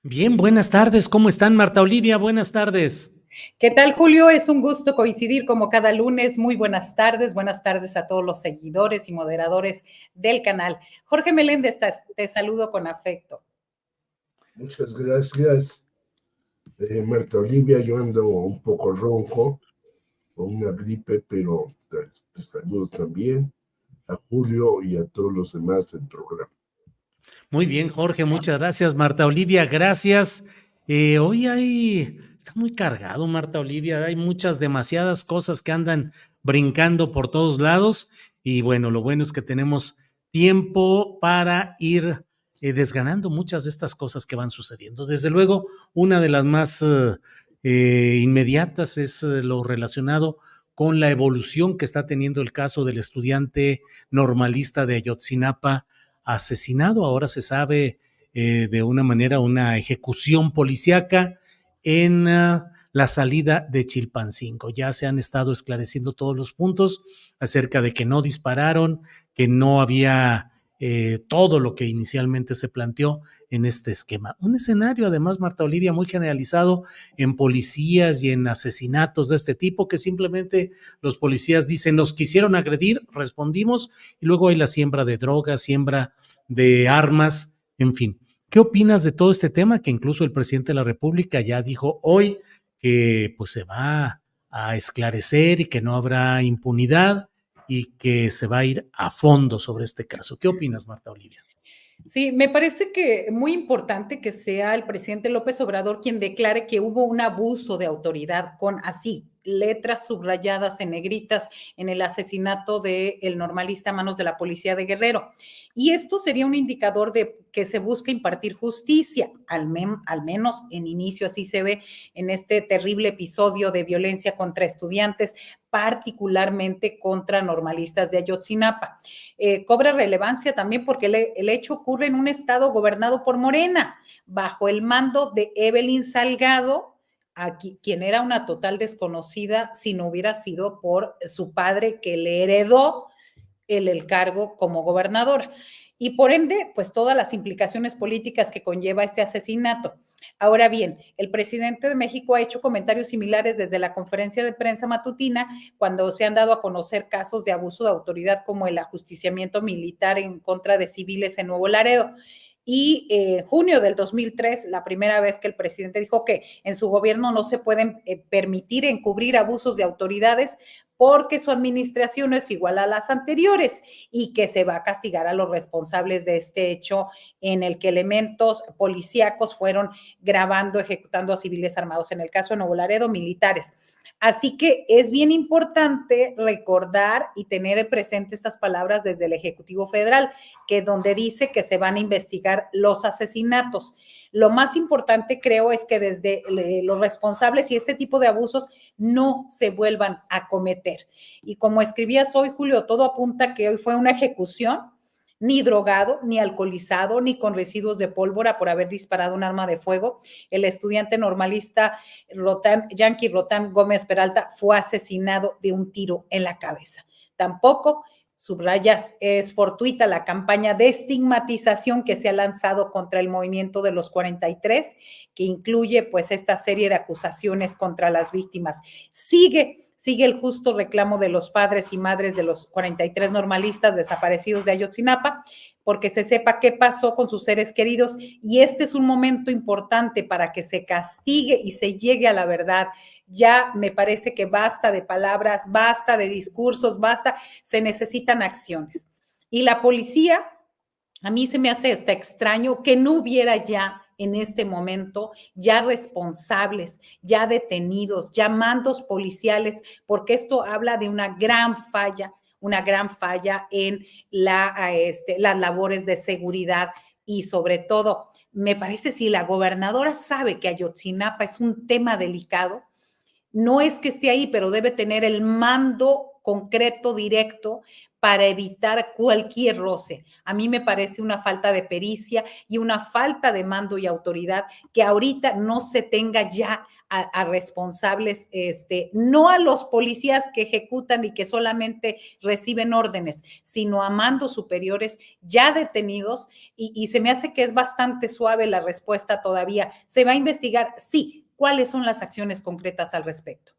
Bien, buenas tardes. ¿Cómo están, Marta Olivia? Buenas tardes. ¿Qué tal, Julio? Es un gusto coincidir como cada lunes. Muy buenas tardes a todos los seguidores y moderadores del canal. Jorge Meléndez, te saludo con afecto. Muchas gracias, Marta Olivia. Yo ando un poco ronco, con una gripe, pero te saludo también a Julio y a todos los demás del programa. Muy bien, Jorge, muchas gracias. Marta Olivia, gracias. Está muy cargado, Marta Olivia. Hay demasiadas cosas que andan brincando por todos lados. Y bueno, lo bueno es que tenemos tiempo para ir desganando muchas de estas cosas que van sucediendo. Desde luego, una de las más inmediatas es lo relacionado con la evolución que está teniendo el caso del estudiante normalista de Ayotzinapa asesinado. Ahora se sabe de una manera una ejecución policíaca en la salida de Chilpancingo. Ya se han estado esclareciendo todos los puntos acerca de que no dispararon, que no había todo lo que inicialmente se planteó en este esquema. Un escenario, además, Marta Olivia, muy generalizado en policías y en asesinatos de este tipo, que simplemente los policías dicen, nos quisieron agredir, respondimos, y luego hay la siembra de drogas, siembra de armas, en fin. ¿Qué opinas de todo este tema? Que incluso el presidente de la República ya dijo hoy que pues se va a esclarecer y que no habrá impunidad y que se va a ir a fondo sobre este caso. ¿Qué opinas, Marta Olivia? Sí, me parece que muy importante que sea el presidente López Obrador quien declare que hubo un abuso de autoridad con así letras subrayadas en negritas en el asesinato del normalista a manos de la policía de Guerrero. Y esto sería un indicador de que se busca impartir justicia, al menos en inicio así se ve en este terrible episodio de violencia contra estudiantes, particularmente contra normalistas de Ayotzinapa. Cobra relevancia también porque el hecho ocurre en un estado gobernado por Morena, bajo el mando de Evelyn Salgado, aquí, quien era una total desconocida si no hubiera sido por su padre que le heredó el cargo como gobernadora. Y por ende, pues todas las implicaciones políticas que conlleva este asesinato. Ahora bien, el presidente de México ha hecho comentarios similares desde la conferencia de prensa matutina cuando se han dado a conocer casos de abuso de autoridad como el ajusticiamiento militar en contra de civiles en Nuevo Laredo. Y junio del 2003, la primera vez que el presidente dijo que en su gobierno no se pueden permitir encubrir abusos de autoridades porque su administración es igual a las anteriores y que se va a castigar a los responsables de este hecho en el que elementos policíacos fueron grabando, ejecutando a civiles armados, en el caso de Nuevo Laredo, militares. Así que es bien importante recordar y tener presente estas palabras desde el Ejecutivo Federal, que donde dice que se van a investigar los asesinatos. Lo más importante, creo, es que desde los responsables y este tipo de abusos no se vuelvan a cometer. Y como escribías hoy, Julio, todo apunta que hoy fue una ejecución, ni drogado, ni alcoholizado, ni con residuos de pólvora por haber disparado un arma de fuego. El estudiante normalista Yankee Rotán Gómez Peralta fue asesinado de un tiro en la cabeza. Tampoco, subrayas, es fortuita la campaña de estigmatización que se ha lanzado contra el movimiento de los 43, que incluye pues esta serie de acusaciones contra las víctimas. Sigue el justo reclamo de los padres y madres de los 43 normalistas desaparecidos de Ayotzinapa, porque se sepa qué pasó con sus seres queridos, y este es un momento importante para que se castigue y se llegue a la verdad. Ya me parece que basta de palabras, basta de discursos, se necesitan acciones. Y la policía, a mí se me hace hasta extraño que no hubiera ya en este momento ya responsables, ya detenidos, ya mandos policiales, porque esto habla de una gran falla en las labores de seguridad y sobre todo, me parece si la gobernadora sabe que Ayotzinapa es un tema delicado, no es que esté ahí, pero debe tener el mando concreto, directo, para evitar cualquier roce. A mí me parece una falta de pericia y una falta de mando y autoridad que ahorita no se tenga ya a responsables, no a los policías que ejecutan y que solamente reciben órdenes, sino a mandos superiores ya detenidos, y se me hace que es bastante suave la respuesta todavía. ¿Se va a investigar? Sí. ¿Cuáles son las acciones concretas al respecto?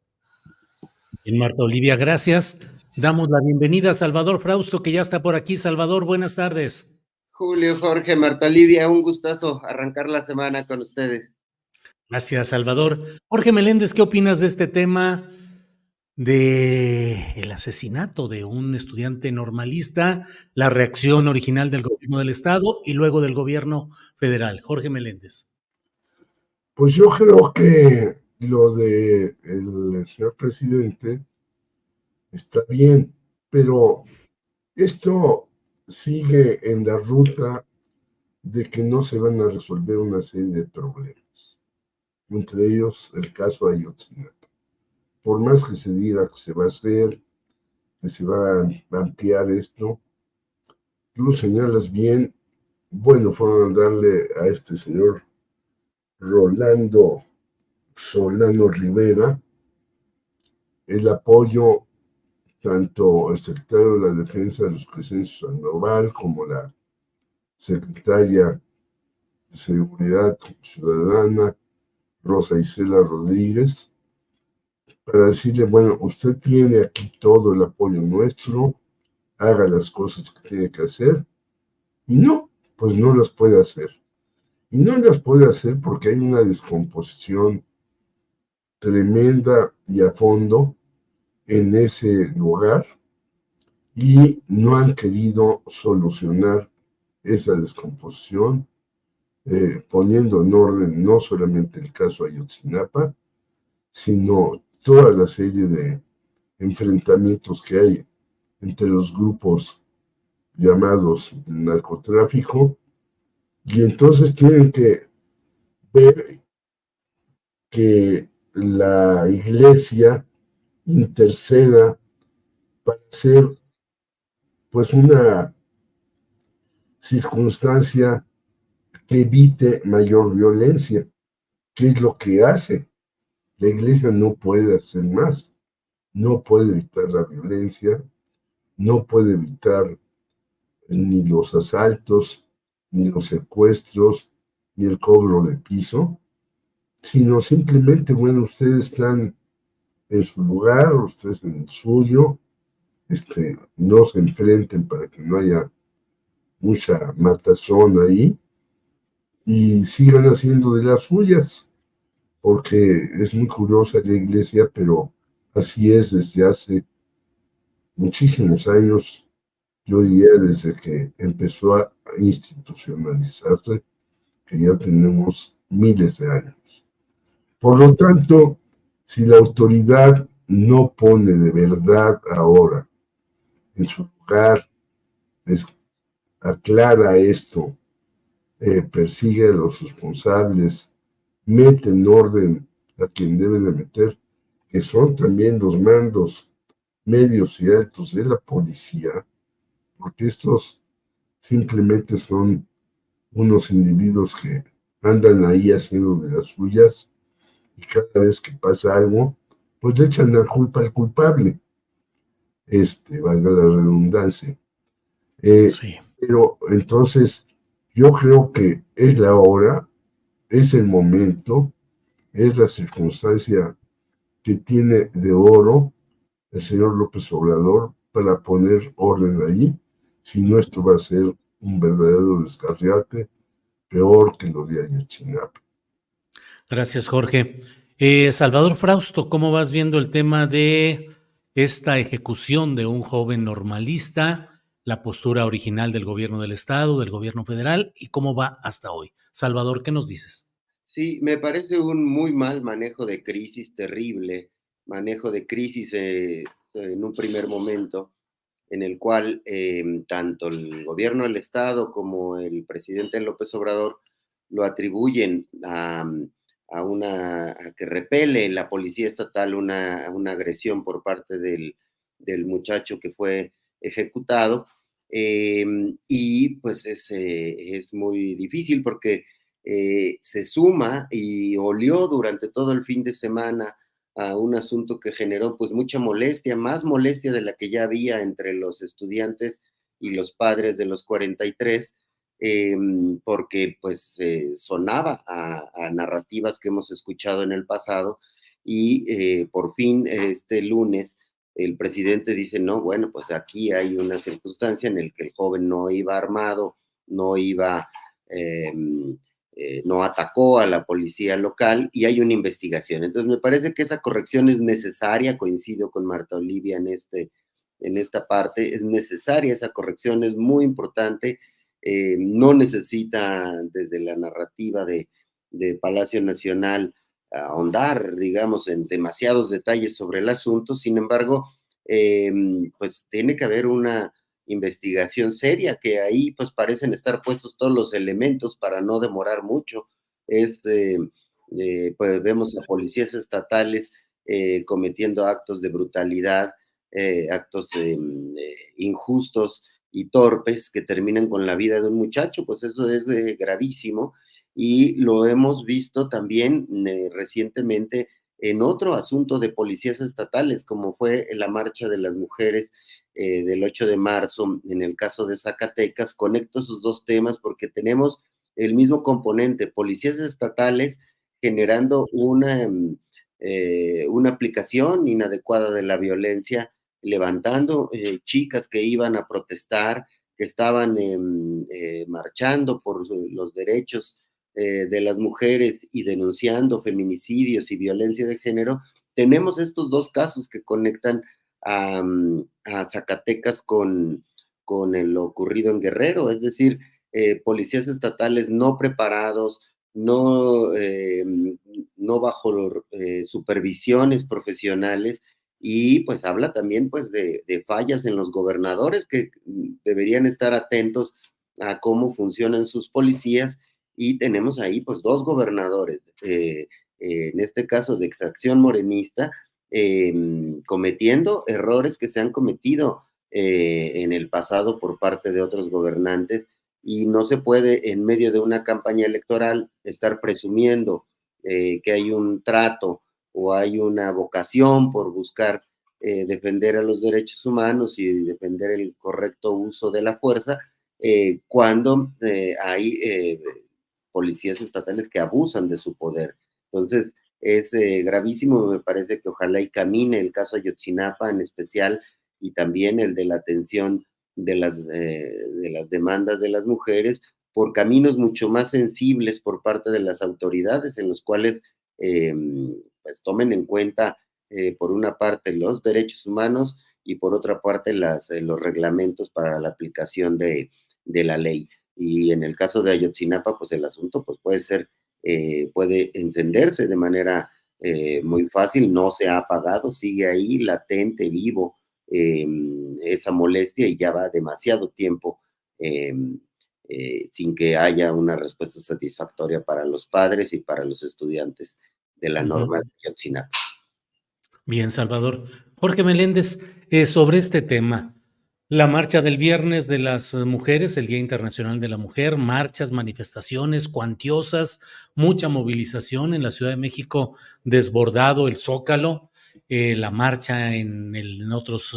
Bien, Marta Olivia, gracias. Damos la bienvenida a Salvador Frausto, que ya está por aquí. Salvador, buenas tardes. Julio, Jorge, Marta Olivia, un gustazo arrancar la semana con ustedes. Gracias, Salvador. Jorge Meléndez, ¿qué opinas de este tema del asesinato de un estudiante normalista, la reacción original del gobierno del estado y luego del gobierno federal? Jorge Meléndez. Pues yo creo que lo de el señor presidente está bien, pero esto sigue en la ruta de que no se van a resolver una serie de problemas, entre ellos el caso Ayotzinapa. Por más que se diga que se va a hacer, que se va a ampliar esto, tú lo señalas bien. Bueno, fueron a darle a este señor Rolando Solano Rivera el apoyo, tanto el secretario de la Defensa de los Crescencio Sandoval como la secretaria de Seguridad Ciudadana, Rosa Isela Rodríguez, para decirle, bueno, usted tiene aquí todo el apoyo nuestro, haga las cosas que tiene que hacer, y no, pues no las puede hacer. Y no las puede hacer porque hay una descomposición tremenda y a fondo en ese lugar, y no han querido solucionar esa descomposición, poniendo en orden no solamente el caso Ayotzinapa, sino toda la serie de enfrentamientos que hay entre los grupos llamados del narcotráfico, y entonces tienen que ver que la iglesia interceda para hacer pues una circunstancia que evite mayor violencia. ¿Qué es lo que hace? La iglesia no puede hacer más, no puede evitar la violencia, no puede evitar ni los asaltos, ni los secuestros, ni el cobro de piso, sino simplemente, bueno, ustedes están en su lugar, ustedes en el suyo, no se enfrenten para que no haya mucha matazón ahí, y sigan haciendo de las suyas, porque es muy curiosa la iglesia, pero así es desde hace muchísimos años, yo diría desde que empezó a institucionalizarse, que ya tenemos miles de años. Por lo tanto, si la autoridad no pone de verdad ahora en su lugar, les aclara esto, persigue a los responsables, mete en orden a quien debe de meter, que son también los mandos medios y altos de la policía, porque estos simplemente son unos individuos que andan ahí haciendo de las suyas, y cada vez que pasa algo, pues le echan la culpa al culpable, valga la redundancia. Sí. Pero entonces yo creo que es la hora, es el momento, es la circunstancia que tiene de oro el señor López Obrador para poner orden ahí, si no esto va a ser un verdadero descarriate, peor que lo de Ayotzinapa. Gracias, Jorge. Salvador Frausto, ¿cómo vas viendo el tema de esta ejecución de un joven normalista, la postura original del gobierno del estado, del gobierno federal, y cómo va hasta hoy? Salvador, ¿qué nos dices? Sí, me parece un muy mal manejo de crisis, terrible manejo de crisis en un primer momento, en el cual tanto el gobierno del estado como el presidente López Obrador lo atribuyen a que repele la policía estatal una agresión por parte del del muchacho que fue ejecutado. Y pues es muy difícil porque se suma y olió durante todo el fin de semana a un asunto que generó pues mucha molestia, más molestia de la que ya había entre los estudiantes y los padres de los 43, porque pues sonaba a narrativas que hemos escuchado en el pasado y por fin este lunes el presidente dice, no, bueno, pues aquí hay una circunstancia en la que el joven no iba armado, no iba, eh, no atacó a la policía local y hay una investigación. Entonces me parece que esa corrección es necesaria, coincido con Marta Olivia en esta parte, es necesaria esa corrección, es muy importante, no necesita desde la narrativa de Palacio Nacional ahondar, digamos, en demasiados detalles sobre el asunto. Sin embargo, pues tiene que haber una investigación seria, que ahí pues parecen estar puestos todos los elementos para no demorar mucho. Pues vemos a policías estatales cometiendo actos de brutalidad, actos injustos y torpes que terminan con la vida de un muchacho, pues eso es gravísimo y lo hemos visto también recientemente en otro asunto de policías estatales, como fue la marcha de las mujeres del 8 de marzo, en el caso de Zacatecas. Conecto esos dos temas porque tenemos el mismo componente, policías estatales generando una aplicación inadecuada de la violencia, levantando chicas que iban a protestar, que estaban marchando por los derechos de las mujeres y denunciando feminicidios y violencia de género. Tenemos estos dos casos que conectan a Zacatecas con lo ocurrido en Guerrero, es decir, policías estatales no preparados, no bajo supervisiones profesionales, y pues habla también pues de fallas en los gobernadores que deberían estar atentos a cómo funcionan sus policías, y tenemos ahí pues dos gobernadores, en este caso de extracción morenista, cometiendo errores que se han cometido en el pasado por parte de otros gobernantes, y no se puede en medio de una campaña electoral estar presumiendo que hay un trato o hay una vocación por buscar defender a los derechos humanos y defender el correcto uso de la fuerza, cuando hay policías estatales que abusan de su poder. Entonces, es gravísimo, me parece que ojalá y camine el caso Ayotzinapa en especial, y también el de la atención de las demandas de las mujeres por caminos mucho más sensibles por parte de las autoridades, en los cuales pues tomen en cuenta por una parte los derechos humanos y por otra parte los reglamentos para la aplicación de la ley. Y en el caso de Ayotzinapa, pues el asunto pues puede encenderse de manera muy fácil, no se ha apagado, sigue ahí latente, vivo, esa molestia, y ya va demasiado tiempo sin que haya una respuesta satisfactoria para los padres y para los estudiantes de la norma de Ayotzinapa. Bien, Salvador. Jorge Meléndez, sobre este tema, la marcha del viernes de las mujeres, el Día Internacional de la Mujer, marchas, manifestaciones cuantiosas, mucha movilización en la Ciudad de México, desbordado el Zócalo, la marcha en otras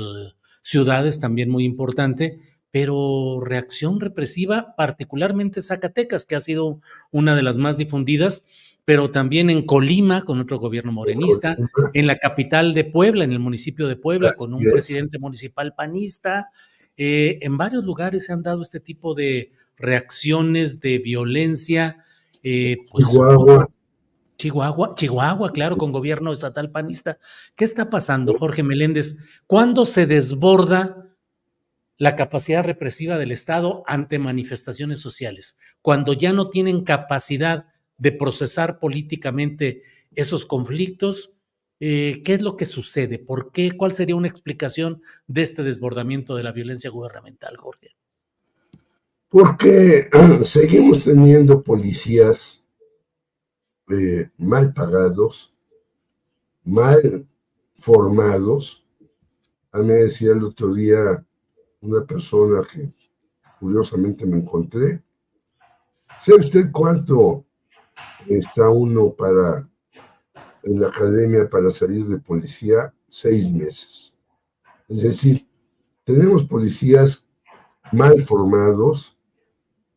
ciudades también muy importante, pero reacción represiva, particularmente Zacatecas, que ha sido una de las más difundidas, pero también en Colima, con otro gobierno morenista, en la capital de Puebla, en el municipio de Puebla, con un presidente municipal panista. En varios lugares se han dado este tipo de reacciones de violencia. Pues, Chihuahua, claro, con gobierno estatal panista. ¿Qué está pasando, Jorge Meléndez? ¿Cuándo se desborda la capacidad represiva del Estado ante manifestaciones sociales? Cuando ya no tienen capacidad de procesar políticamente esos conflictos, ¿qué es lo que sucede? ¿Por qué? ¿Cuál sería una explicación de este desbordamiento de la violencia gubernamental, Jorge? Porque seguimos teniendo policías mal pagados, mal formados, A mí me decía el otro día una persona que curiosamente me encontré, ¿sabe usted cuánto está uno en la academia para salir de policía? 6 meses. Es decir, tenemos policías mal formados,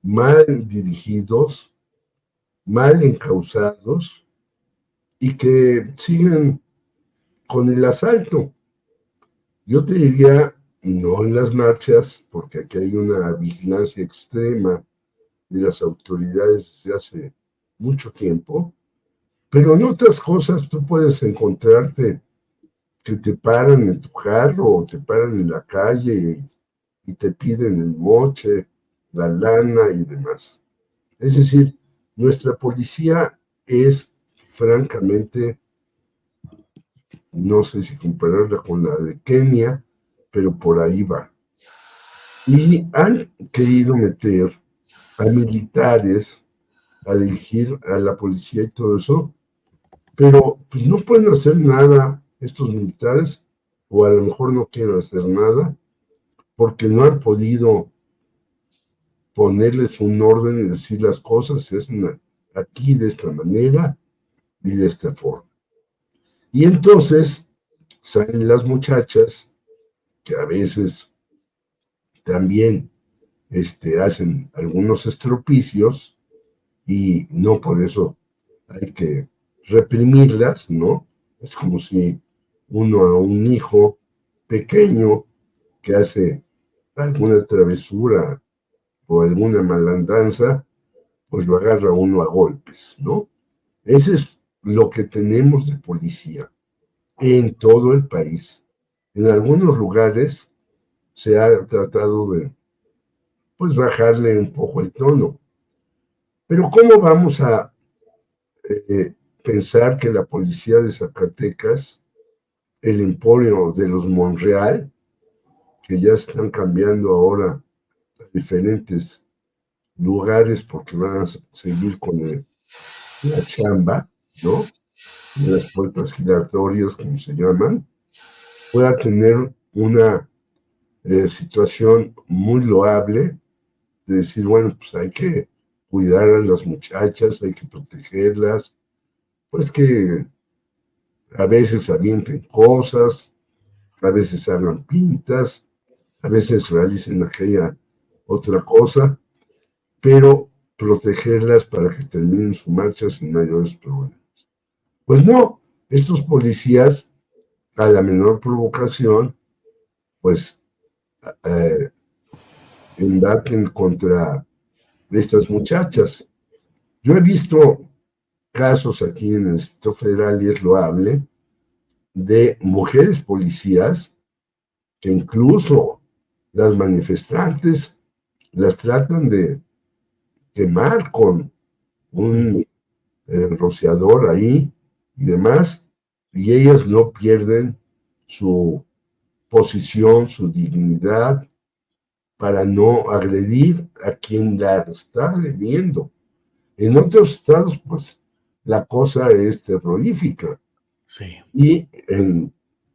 mal dirigidos, mal encausados y que siguen con el asalto. Yo te diría, no en las marchas, porque aquí hay una vigilancia extrema de las autoridades desde hace mucho tiempo, pero en otras cosas tú puedes encontrarte que te paran en tu carro o te paran en la calle y te piden el moche, la lana y demás. Es decir, nuestra policía es francamente, no sé si compararla con la de Kenia, pero por ahí va. Y han querido meter a militares a dirigir a la policía y todo eso, pero pues no pueden hacer nada estos militares, o a lo mejor no quieren hacer nada, porque no han podido ponerles un orden y decir las cosas se hacen aquí de esta manera y de esta forma. Y entonces salen las muchachas que a veces también hacen algunos estropicios y no por eso hay que reprimirlas, ¿no? Es como si uno a un hijo pequeño que hace alguna travesura o alguna malandanza, pues lo agarra uno a golpes, ¿no? Ese es lo que tenemos de policía en todo el país. En algunos lugares se ha tratado de, pues, bajarle un poco el tono. Pero ¿cómo vamos a pensar que la policía de Zacatecas, el emporio de los Monreal, que ya están cambiando ahora a diferentes lugares porque van a seguir con la chamba, ¿no? De las puertas giratorias, como se llaman, pueda tener una situación muy loable de decir, bueno, pues hay que cuidar a las muchachas, hay que protegerlas, pues que a veces avienten cosas, a veces hagan pintas, a veces realicen aquella otra cosa, pero protegerlas para que terminen su marcha sin mayores problemas. Pues no, estos policías, a la menor provocación, pues embarquen contra estas muchachas. Yo he visto casos aquí en el Distrito Federal, y es loable, de mujeres policías que incluso las manifestantes las tratan de quemar con un rociador ahí y demás, y ellas no pierden su posición, su dignidad, para no agredir a quien la está agrediendo. En otros estados, pues, la cosa es terrorífica. Sí. Y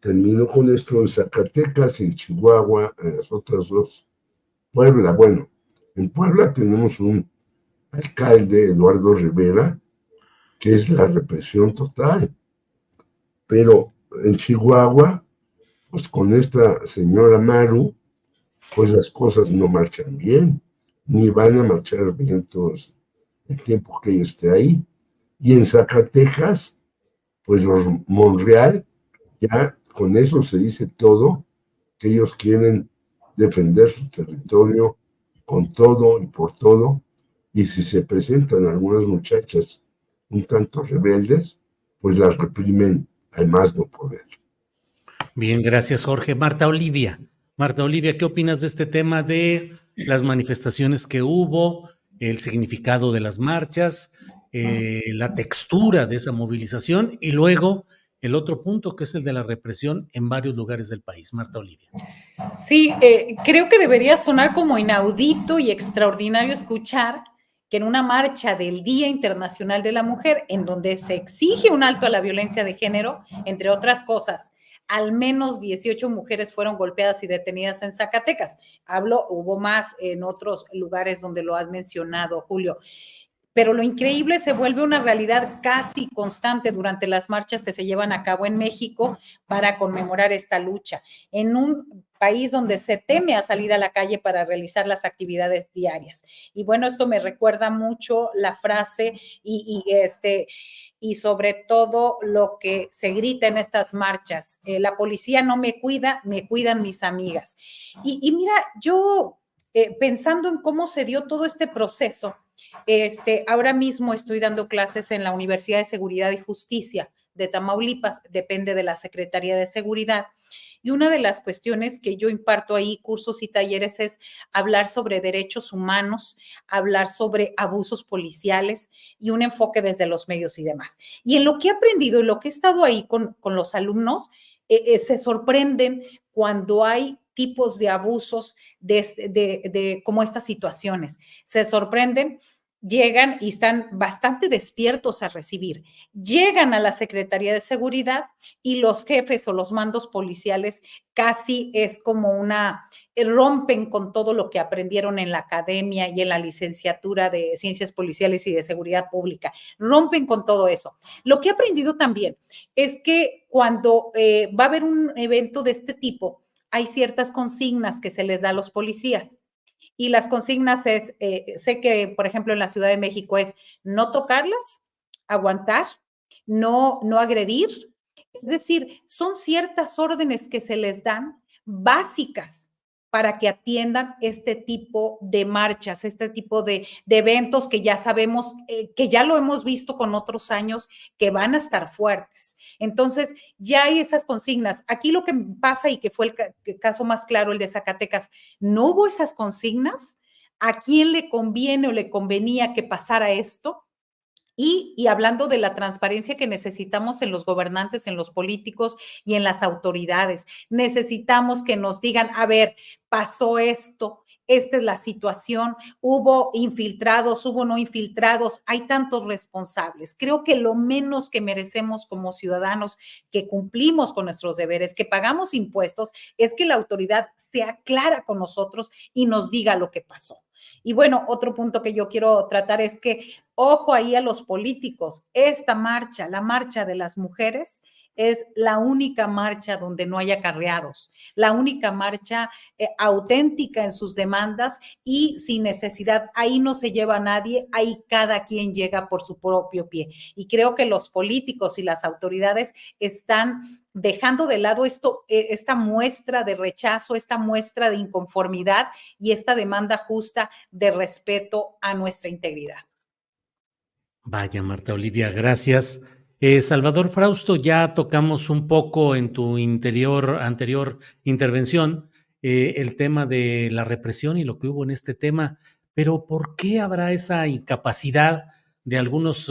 termino con esto en Zacatecas, en Chihuahua, en las otras dos, Puebla. Bueno, en Puebla tenemos un alcalde, Eduardo Rivera, que es la represión total. Pero en Chihuahua, pues con esta señora Maru, pues las cosas no marchan bien, ni van a marchar bien todo el tiempo que ella esté ahí. Y en Zacatecas, pues los Monreal, ya con eso se dice todo, que ellos quieren defender su territorio con todo y por todo, y si se presentan algunas muchachas un tanto rebeldes, pues las reprimen al más no poder. Bien, gracias, Jorge. Marta Olivia, ¿qué opinas de este tema de las manifestaciones que hubo, el significado de las marchas, la textura de esa movilización y luego el otro punto que es el de la represión en varios lugares del país? Marta Olivia. Sí, creo que debería sonar como inaudito y extraordinario escuchar que en una marcha del Día Internacional de la Mujer, en donde se exige un alto a la violencia de género, entre otras cosas, al menos 18 mujeres fueron golpeadas y detenidas en Zacatecas. Hubo más en otros lugares donde lo has mencionado, Julio. Pero lo increíble se vuelve una realidad casi constante durante las marchas que se llevan a cabo en México para conmemorar esta lucha, en un país donde se teme a salir a la calle para realizar las actividades diarias. Y bueno, esto me recuerda mucho la frase y sobre todo lo que se grita en estas marchas: la policía no me cuida, me cuidan mis amigas. Y mira, yo pensando en cómo se dio todo este proceso, ahora mismo estoy dando clases en la Universidad de Seguridad y Justicia de Tamaulipas, depende de la Secretaría de Seguridad. Y una de las cuestiones que yo imparto ahí, cursos y talleres, es hablar sobre derechos humanos, hablar sobre abusos policiales y un enfoque desde los medios y demás. Y en lo que he aprendido y lo que he estado ahí con los alumnos, se sorprenden cuando hay tipos de abusos como estas situaciones. Se sorprenden, llegan y están bastante despiertos a recibir. Llegan a la Secretaría de Seguridad y los jefes o los mandos policiales casi es como rompen con todo lo que aprendieron en la academia y en la licenciatura de Ciencias Policiales y de Seguridad Pública. Rompen con todo eso. Lo que he aprendido también es que cuando va a haber un evento de este tipo, hay ciertas consignas que se les da a los policías. Y las consignas sé que, por ejemplo, en la Ciudad de México es no tocarlas, aguantar, no agredir. Es decir, son ciertas órdenes que se les dan básicas para que atiendan este tipo de marchas, este tipo de eventos que ya sabemos, que ya lo hemos visto con otros años, que van a estar fuertes. Entonces, ya hay esas consignas. Aquí lo que pasa, y que fue el caso más claro, el de Zacatecas, no hubo esas consignas. ¿A quién le conviene o le convenía que pasara esto? Y hablando de la transparencia que necesitamos en los gobernantes, en los políticos y en las autoridades, necesitamos que nos digan, a ver, pasó esto, esta es la situación, hubo infiltrados, hubo no infiltrados, hay tantos responsables. Creo que lo menos que merecemos como ciudadanos que cumplimos con nuestros deberes, que pagamos impuestos, es que la autoridad sea clara con nosotros y nos diga lo que pasó. Y bueno, otro punto que yo quiero tratar es que, ojo ahí a los políticos, esta marcha, la marcha de las mujeres, es la única marcha donde no hay acarreados, la única marcha auténtica en sus demandas y sin necesidad. Ahí no se lleva a nadie, ahí cada quien llega por su propio pie. Y creo que los políticos y las autoridades están dejando de lado esta muestra de rechazo, esta muestra de inconformidad y esta demanda justa de respeto a nuestra integridad. Vaya, Marta Olivia, gracias. Salvador Frausto, ya tocamos un poco en tu anterior intervención el tema de la represión y lo que hubo en este tema, pero ¿por qué habrá esa incapacidad de algunas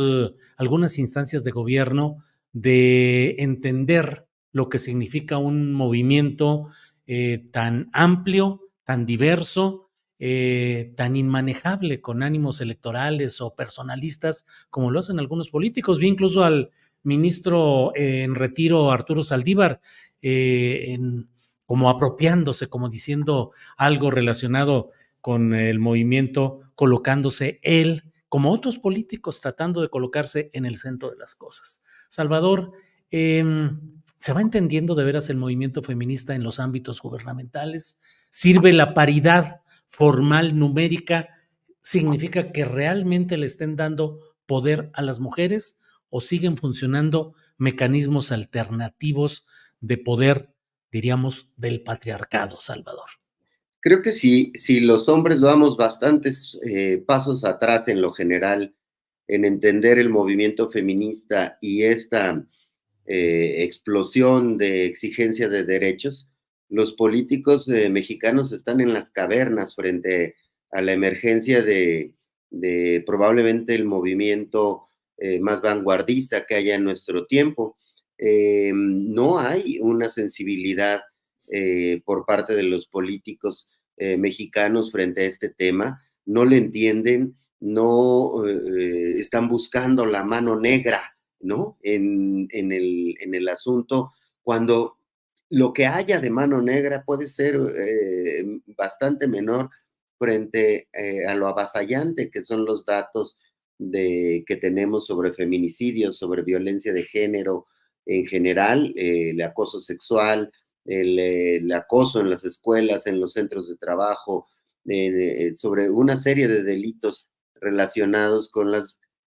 instancias de gobierno de entender lo que significa un movimiento tan amplio, tan diverso, tan inmanejable con ánimos electorales o personalistas como lo hacen algunos políticos? Vi incluso al ministro en retiro, Arturo Saldívar, como apropiándose, como diciendo algo relacionado con el movimiento, colocándose él, como otros políticos, tratando de colocarse en el centro de las cosas. Salvador, ¿se va entendiendo de veras el movimiento feminista en los ámbitos gubernamentales? ¿Sirve la paridad formal numérica? ¿Significa que realmente le estén dando poder a las mujeres o siguen funcionando mecanismos alternativos de poder, diríamos, del patriarcado, Salvador? Creo que sí, si los hombres damos bastantes pasos atrás en lo general, en entender el movimiento feminista y esta explosión de exigencia de derechos, los políticos mexicanos están en las cavernas frente a la emergencia de probablemente el movimiento más vanguardista que haya en nuestro tiempo. No hay una sensibilidad por parte de los políticos mexicanos frente a este tema, no le entienden, no están buscando la mano negra, ¿no? En el asunto, cuando lo que haya de mano negra puede ser bastante menor frente a lo avasallante que son los datos que tenemos sobre feminicidios, sobre violencia de género en general, el acoso sexual, el acoso en las escuelas, en los centros de trabajo, sobre una serie de delitos relacionados con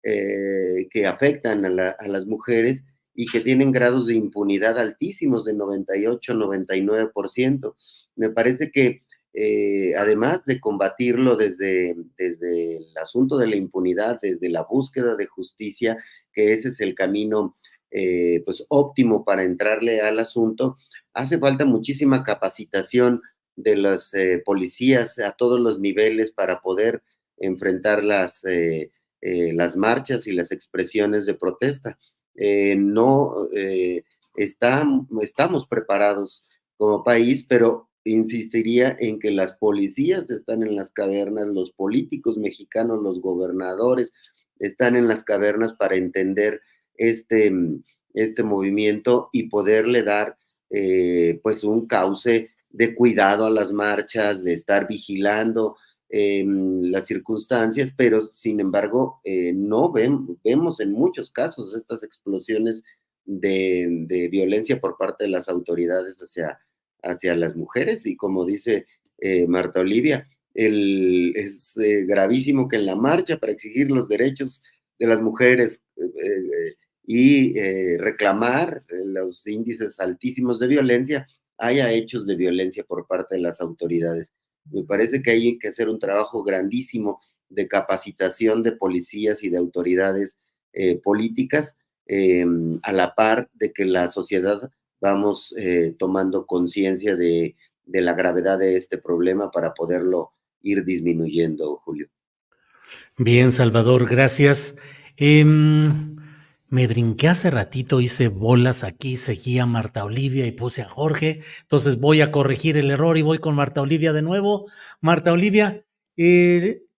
que afectan a las mujeres y que tienen grados de impunidad altísimos, de 98, 99%. Me parece que además de combatirlo desde el asunto de la impunidad, desde la búsqueda de justicia, que ese es el camino pues óptimo para entrarle al asunto, hace falta muchísima capacitación de las policías a todos los niveles para poder enfrentar las marchas y las expresiones de protesta. No estamos preparados como país, pero insistiría en que las policías están en las cavernas, los políticos mexicanos, los gobernadores están en las cavernas para entender este, este movimiento y poderle dar pues un cauce de cuidado a las marchas, de estar vigilando las circunstancias, pero sin embargo no vemos en muchos casos estas explosiones de violencia por parte de las autoridades hacia las mujeres y como dice Marta Olivia, es gravísimo que en la marcha para exigir los derechos de las mujeres y reclamar los índices altísimos de violencia, haya hechos de violencia por parte de las autoridades. Me parece que hay que hacer un trabajo grandísimo de capacitación de policías y de autoridades políticas a la par de que la sociedad vamos tomando conciencia de la gravedad de este problema para poderlo ir disminuyendo, Julio. Bien, Salvador, gracias. Me brinqué hace ratito, hice bolas aquí, seguí a Marta Olivia y puse a Jorge, entonces voy a corregir el error y voy con Marta Olivia de nuevo. Marta Olivia,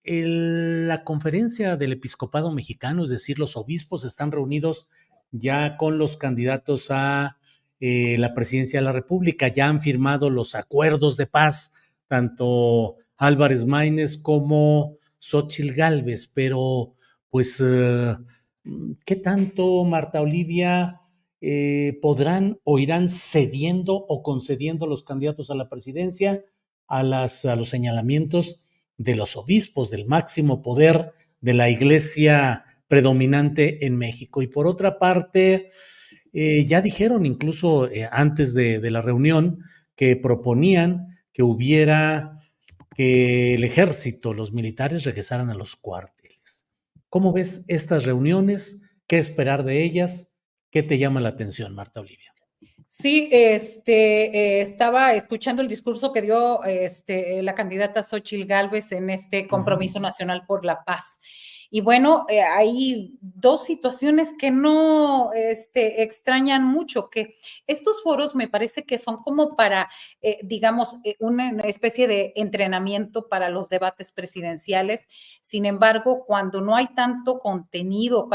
la conferencia del Episcopado Mexicano, es decir, los obispos están reunidos ya con los candidatos a la presidencia de la República, ya han firmado los acuerdos de paz, tanto Álvarez Maínez como Xóchitl Gálvez, pero pues, ¿qué tanto, Marta Olivia, podrán o irán cediendo o concediendo los candidatos a la presidencia a los señalamientos de los obispos, del máximo poder de la iglesia predominante en México? Y por otra parte, ya dijeron incluso antes de la reunión que proponían que hubiera que el ejército, los militares regresaran a los cuarteles. ¿Cómo ves estas reuniones? ¿Qué esperar de ellas? ¿Qué te llama la atención, Marta Olivia? Sí, estaba escuchando el discurso que dio la candidata Xóchitl Gálvez en este Compromiso Nacional por la Paz. Y bueno, hay dos situaciones que no extrañan mucho, que estos foros me parece que son como para, digamos, una especie de entrenamiento para los debates presidenciales. Sin embargo, cuando no hay tanto contenido,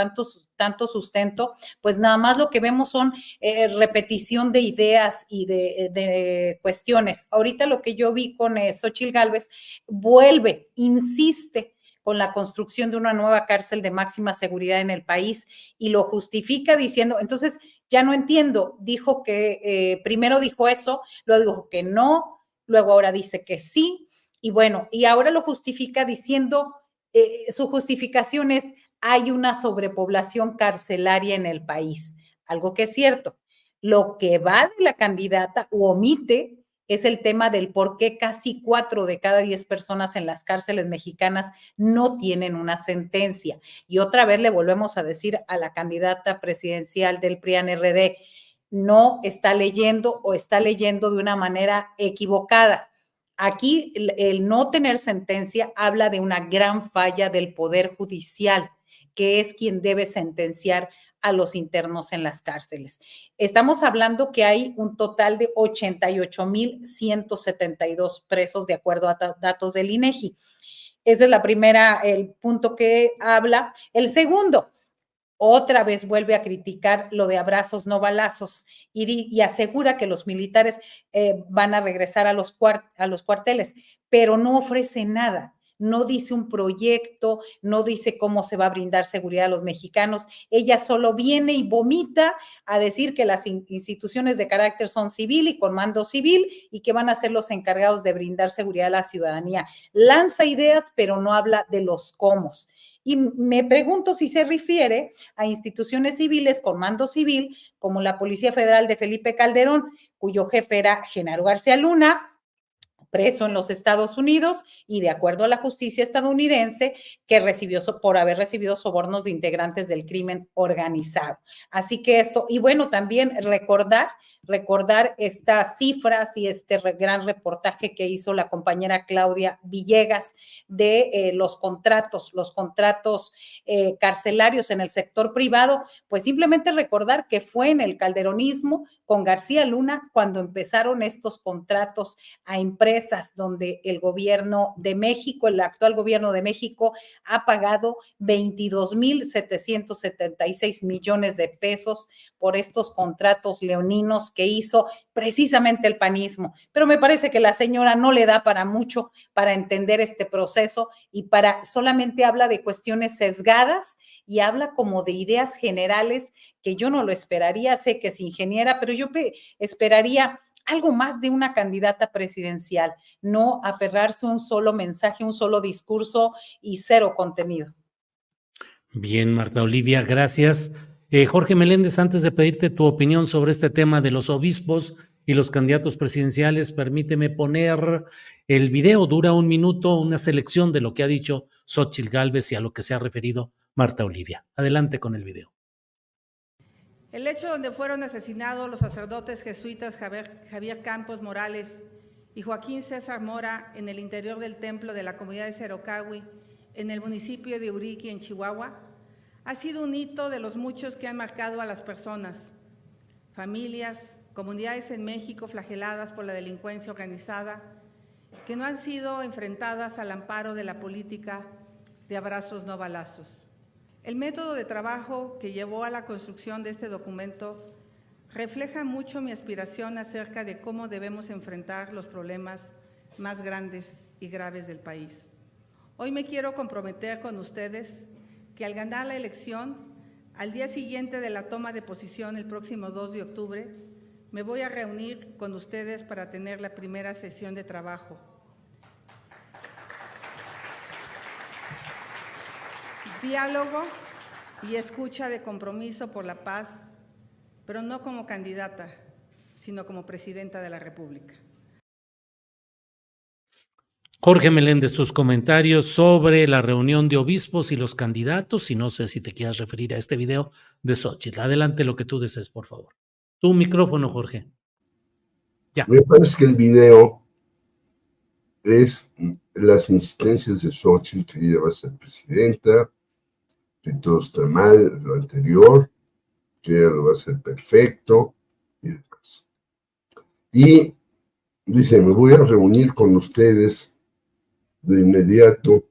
tanto sustento, pues nada más lo que vemos son repetición de ideas y de cuestiones. Ahorita lo que yo vi con Xóchitl Gálvez vuelve, insiste con la construcción de una nueva cárcel de máxima seguridad en el país y lo justifica diciendo, entonces ya no entiendo, dijo que primero dijo eso, luego dijo que no, luego ahora dice que sí, y bueno, y ahora lo justifica diciendo, su justificación es, hay una sobrepoblación carcelaria en el país, algo que es cierto. Lo que va de la candidata u omite es el tema del por qué casi 4 de cada 10 personas en las cárceles mexicanas no tienen una sentencia. Y otra vez le volvemos a decir a la candidata presidencial del PRI-PAN-RD, no está leyendo o está leyendo de una manera equivocada. Aquí el no tener sentencia habla de una gran falla del Poder Judicial, que es quien debe sentenciar a los internos en las cárceles. Estamos hablando que hay un total de 88,172 presos de acuerdo a datos del INEGI. Ese es el punto que habla. El segundo, otra vez vuelve a criticar lo de abrazos no balazos y asegura que los militares van a regresar a los cuarteles, pero no ofrece nada. No dice un proyecto, no dice cómo se va a brindar seguridad a los mexicanos. Ella solo viene y vomita a decir que las instituciones de carácter son civil y con mando civil y que van a ser los encargados de brindar seguridad a la ciudadanía. Lanza ideas, pero no habla de los cómo. Y me pregunto si se refiere a instituciones civiles con mando civil, como la Policía Federal de Felipe Calderón, cuyo jefe era Genaro García Luna, preso en los Estados Unidos y de acuerdo a la justicia estadounidense que recibió por haber recibido sobornos de integrantes del crimen organizado. Así que esto, y bueno, también recordar estas cifras y este gran reportaje que hizo la compañera Claudia Villegas de los contratos carcelarios en el sector privado, pues simplemente recordar que fue en el calderonismo con García Luna cuando empezaron estos contratos a empresas donde el gobierno de México, el actual gobierno de México, ha pagado 22,776 millones de pesos por estos contratos leoninos que hizo precisamente el panismo. Pero me parece que la señora no le da para mucho para entender este proceso y solamente habla de cuestiones sesgadas y habla como de ideas generales que yo no lo esperaría. Sé que es ingeniera, pero yo esperaría algo más de una candidata presidencial, no aferrarse a un solo mensaje, un solo discurso y cero contenido. Bien, Marta Olivia, gracias. Jorge Meléndez, antes de pedirte tu opinión sobre este tema de los obispos y los candidatos presidenciales, permíteme poner el video, dura 1 minuto, una selección de lo que ha dicho Xóchitl Gálvez y a lo que se ha referido Marta Olivia. Adelante con el video. El hecho donde fueron asesinados los sacerdotes jesuitas Javier Campos Morales y Joaquín César Mora en el interior del templo de la comunidad de Cerocahui, en el municipio de Uriqui, en Chihuahua, ha sido un hito de los muchos que han marcado a las personas, familias, comunidades en México flageladas por la delincuencia organizada, que no han sido enfrentadas al amparo de la política de abrazos no balazos. El método de trabajo que llevó a la construcción de este documento refleja mucho mi aspiración acerca de cómo debemos enfrentar los problemas más grandes y graves del país. Hoy me quiero comprometer con ustedes que al ganar la elección, al día siguiente de la toma de posición el próximo 2 de octubre, me voy a reunir con ustedes para tener la primera sesión de trabajo. Diálogo y escucha de compromiso por la paz, pero no como candidata, sino como presidenta de la República. Jorge Meléndez, tus comentarios sobre la reunión de obispos y los candidatos, y no sé si te quieras referir a este video de Xóchitl. Adelante lo que tú desees, por favor. Tu micrófono, Jorge. Ya. Me parece que el video es las insistencias de Xóchitl, que ella va a ser presidenta, que todo está mal, lo anterior, que ella lo va a hacer perfecto y demás. Y dice, me voy a reunir con ustedes de inmediato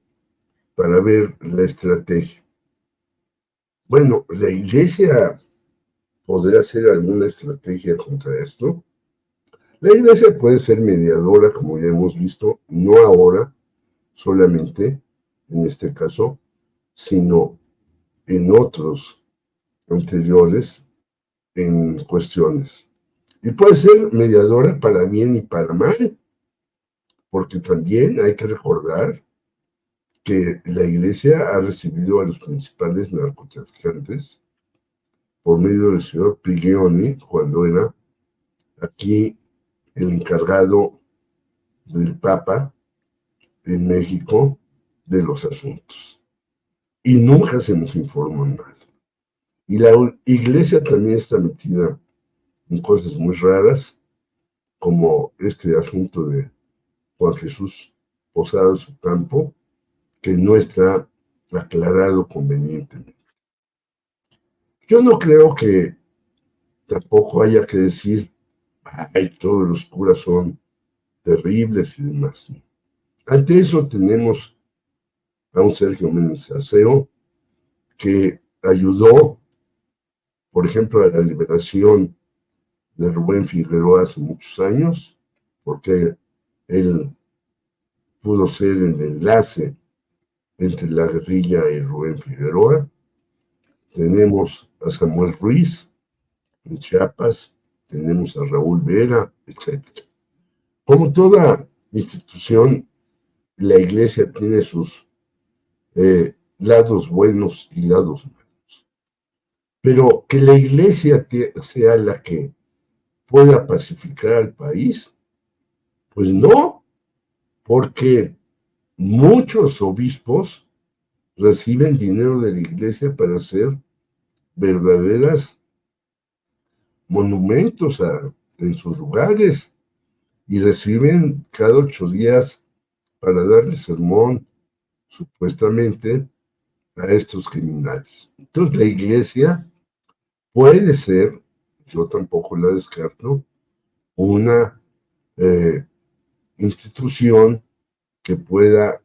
para ver la estrategia. Bueno, ¿la Iglesia podrá hacer alguna estrategia contra esto? La Iglesia puede ser mediadora, como ya hemos visto, no ahora solamente, en este caso, sino en otros anteriores en cuestiones. Y puede ser mediadora para bien y para mal, porque también hay que recordar que la Iglesia ha recibido a los principales narcotraficantes por medio del señor Prigioni, cuando era aquí el encargado del Papa en México de los asuntos. Y nunca se nos informó nada. Y la Iglesia también está metida en cosas muy raras, como este asunto de Juan Jesús Posada Ocampo, que no está aclarado convenientemente. Yo no creo que tampoco haya que decir, ay, todos los curas son terribles y demás. Ante eso tenemos a un Sergio Méndez Arceo que ayudó, por ejemplo, a la liberación de Rubén Figueroa hace muchos años, porque él pudo ser el enlace entre la guerrilla y Rubén Figueroa. Tenemos a Samuel Ruiz en Chiapas, tenemos a Raúl Vera, etc. Como toda institución, la iglesia tiene sus lados buenos y lados malos. Pero que la iglesia sea la que pueda pacificar al país, pues no, porque muchos obispos reciben dinero de la iglesia para hacer verdaderas monumentos en sus lugares y reciben cada 8 días para darle sermón, supuestamente, a estos criminales. Entonces la iglesia puede ser, yo tampoco la descarto, una institución que pueda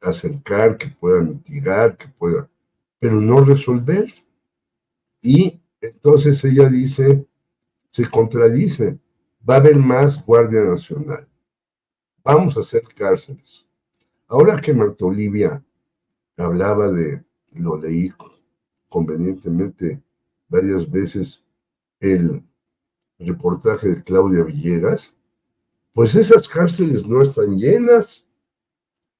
acercar, que pueda mitigar, que pueda, pero no resolver. Y entonces ella dice, se contradice, va a haber más Guardia Nacional, vamos a hacer cárceles. Ahora que Marta Olivia hablaba lo leí convenientemente varias veces, el reportaje de Claudia Villegas, pues esas cárceles no están llenas.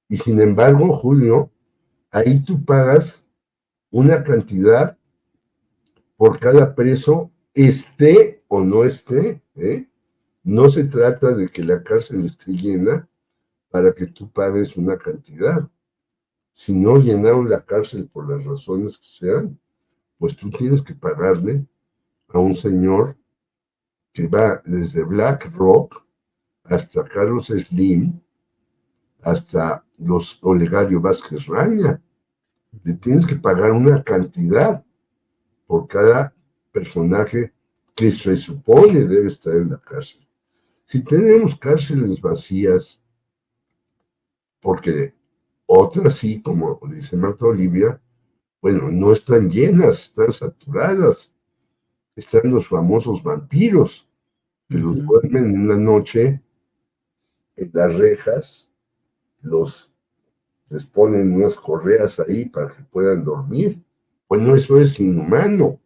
Y sin embargo, Julio, ahí tú pagas una cantidad por cada preso, esté o no esté, ¿eh? No se trata de que la cárcel esté llena para que tú pagues una cantidad. Si no llenaron la cárcel por las razones que sean, pues tú tienes que pagarle a un señor que va desde Black Rock hasta Carlos Slim, hasta los Olegario Vázquez Raña. Le tienes que pagar una cantidad por cada personaje que se supone debe estar en la cárcel. Si tenemos cárceles vacías, porque otras sí, como dice Marta Olivia, bueno, no están llenas, están saturadas. Están los famosos vampiros, que los duermen en la noche en las rejas, les ponen unas correas ahí para que puedan dormir. Bueno, eso es inhumano.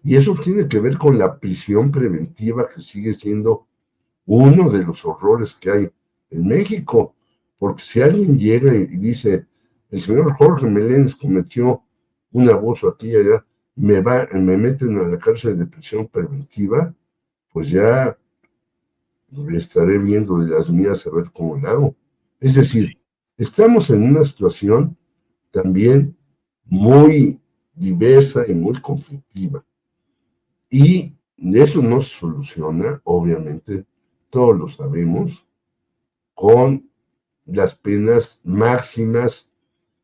Y eso tiene que ver con la prisión preventiva, que sigue siendo uno de los horrores que hay en México. Porque si alguien llega y dice, el señor Jorge Meléndez cometió un abuso aquí y allá, me meten a la cárcel de prisión preventiva, pues ya estaré viendo de las mías a ver cómo la hago. Es decir, estamos en una situación también muy diversa y muy conflictiva. Y eso no se soluciona, obviamente, todos lo sabemos, con las penas máximas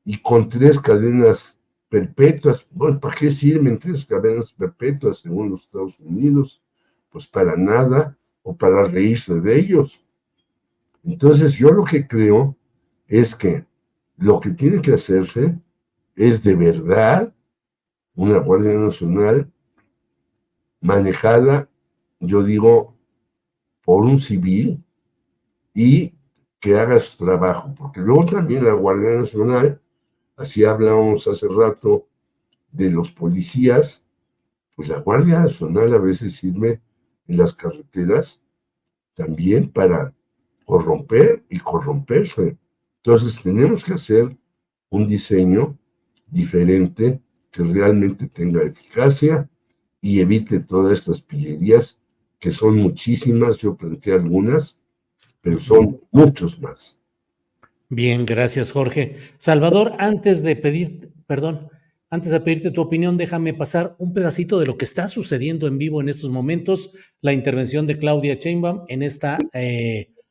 y con 3 cadenas perpetuas. Bueno, ¿para qué sirven 3 cadenas perpetuas según los Estados Unidos? Pues para nada, o para reírse de ellos. Entonces yo lo que creo es que lo que tiene que hacerse es de verdad una Guardia Nacional manejada, yo digo, por un civil y que haga su trabajo, porque luego también la Guardia Nacional, así hablábamos hace rato de los policías, pues la Guardia Nacional a veces sirve en las carreteras también para corromper y corromperse. Entonces tenemos que hacer un diseño diferente que realmente tenga eficacia y evite todas estas pillerías, que son muchísimas. Yo planteé algunas, pero son muchos más. Bien, gracias, Jorge. Salvador, antes de pedirte tu opinión, déjame pasar un pedacito de lo que está sucediendo en vivo en estos momentos, la intervención de Claudia Sheinbaum en esta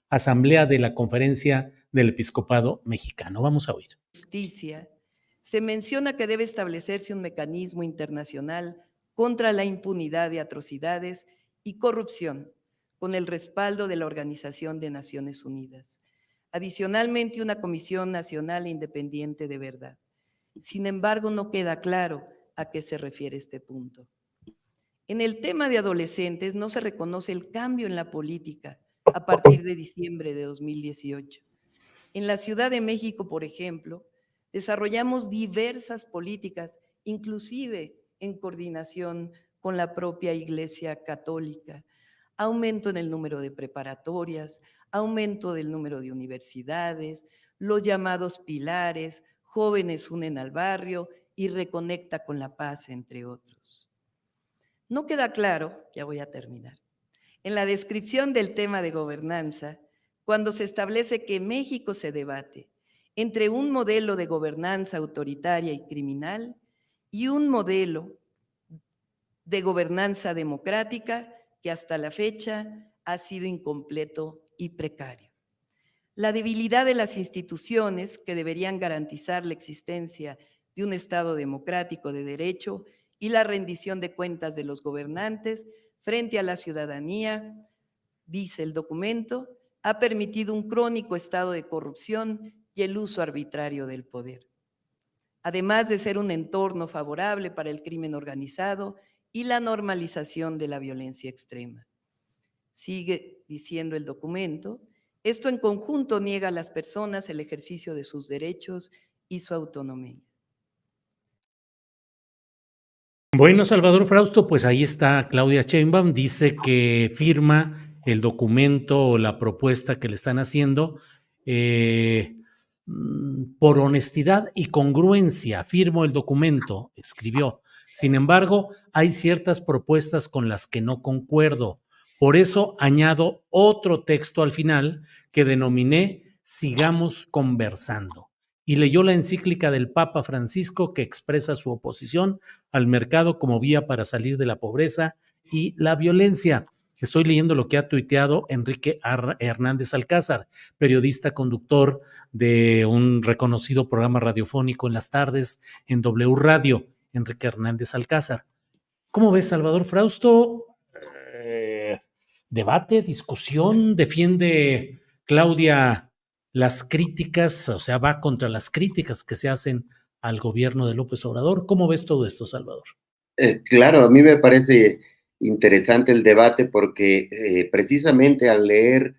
asamblea de la Conferencia del Episcopado Mexicano. Vamos a oír. Justicia, se menciona que debe establecerse un mecanismo internacional contra la impunidad de atrocidades y corrupción, con el respaldo de la Organización de Naciones Unidas. Adicionalmente, una Comisión Nacional Independiente de Verdad. Sin embargo, no queda claro a qué se refiere este punto. En el tema de adolescentes no se reconoce el cambio en la política a partir de diciembre de 2018. En la Ciudad de México, por ejemplo, desarrollamos diversas políticas, inclusive en coordinación con la propia Iglesia Católica. Aumento en el número de preparatorias, aumento del número de universidades, los llamados pilares, Jóvenes unen al barrio y Reconecta con la paz, entre otros. No queda claro, ya voy a terminar, en la descripción del tema de gobernanza, cuando se establece que México se debate entre un modelo de gobernanza autoritaria y criminal y un modelo de gobernanza democrática que hasta la fecha ha sido incompleto y precario. La debilidad de las instituciones que deberían garantizar la existencia de un Estado democrático de derecho y la rendición de cuentas de los gobernantes frente a la ciudadanía, dice el documento, ha permitido un crónico estado de corrupción y el uso arbitrario del poder, además de ser un entorno favorable para el crimen organizado y la normalización de la violencia extrema. Sigue diciendo el documento, esto en conjunto niega a las personas el ejercicio de sus derechos y su autonomía. Bueno, Salvador Frausto, pues ahí está Claudia Sheinbaum, dice que firma el documento o la propuesta que le están haciendo por honestidad y congruencia. Firmo el documento, escribió. Sin embargo, hay ciertas propuestas con las que no concuerdo. Por eso añado otro texto al final que denominé Sigamos conversando. Y leyó la encíclica del Papa Francisco que expresa su oposición al mercado como vía para salir de la pobreza y la violencia. Estoy leyendo lo que ha tuiteado Enrique Hernández Alcázar, periodista conductor de un reconocido programa radiofónico en las tardes en W Radio, Enrique Hernández Alcázar. ¿Cómo ves, Salvador Frausto? Debate, discusión, defiende Claudia las críticas, o sea, va contra las críticas que se hacen al gobierno de López Obrador. ¿Cómo ves todo esto, Salvador? Claro, a mí me parece interesante el debate porque precisamente al leer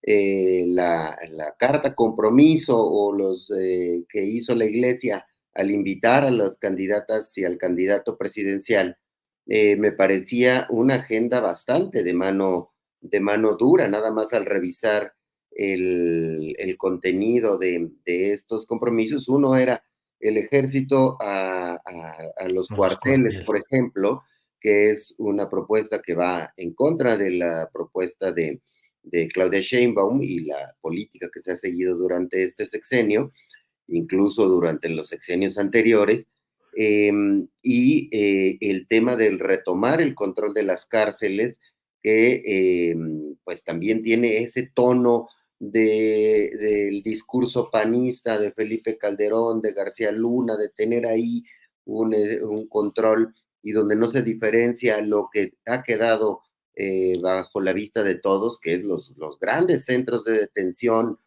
la carta compromiso o los que hizo la Iglesia al invitar a las candidatas y al candidato presidencial, me parecía una agenda bastante de mano dura, nada más al revisar el contenido de estos compromisos. Uno era el ejército a los cuarteles, por ejemplo, que es una propuesta que va en contra de la propuesta de Claudia Sheinbaum y la política que se ha seguido durante este sexenio, incluso durante los sexenios anteriores, y el tema del retomar el control de las cárceles, que pues también tiene ese tono del discurso panista de Felipe Calderón, de García Luna, de tener ahí un control y donde no se diferencia lo que ha quedado bajo la vista de todos, que es los grandes centros de detención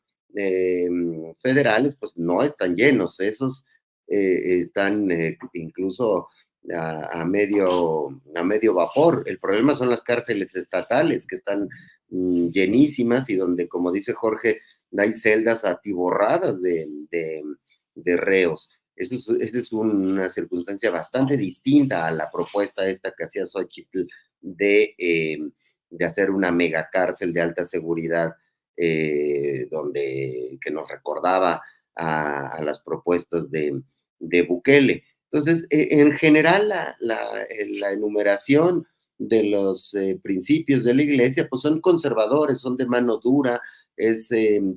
federales, pues no están llenos, esos están incluso a medio vapor. El problema son las cárceles estatales que están llenísimas y donde, como dice Jorge, hay celdas atiborradas de reos. Esa es una circunstancia bastante distinta a la propuesta esta que hacía Xochitl de hacer una mega cárcel de alta seguridad, que nos recordaba a las propuestas de Bukele. Entonces, en general, la enumeración de los principios de la Iglesia, pues son conservadores, son de mano dura,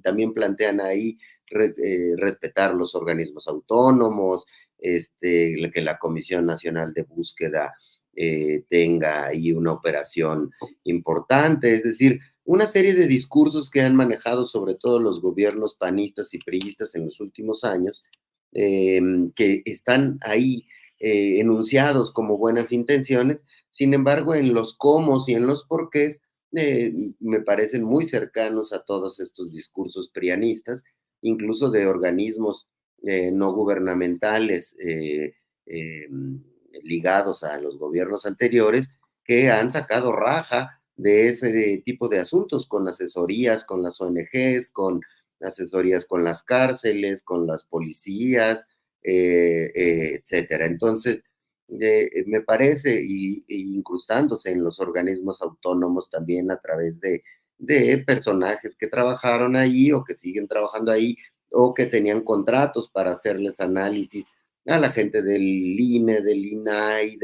también plantean ahí respetar los organismos autónomos, que la Comisión Nacional de Búsqueda tenga ahí una operación importante, es decir, una serie de discursos que han manejado sobre todo los gobiernos panistas y priistas en los últimos años, que están ahí enunciados como buenas intenciones, sin embargo, en los cómo y en los porqués me parecen muy cercanos a todos estos discursos prianistas, incluso de organismos no gubernamentales ligados a los gobiernos anteriores que han sacado raja de ese tipo de asuntos, con asesorías con las ONGs, con asesorías con las cárceles, con las policías, etcétera. Entonces, me parece, y incrustándose en los organismos autónomos también a través de personajes que trabajaron ahí o que siguen trabajando ahí o que tenían contratos para hacerles análisis a la gente del INE, del INAI,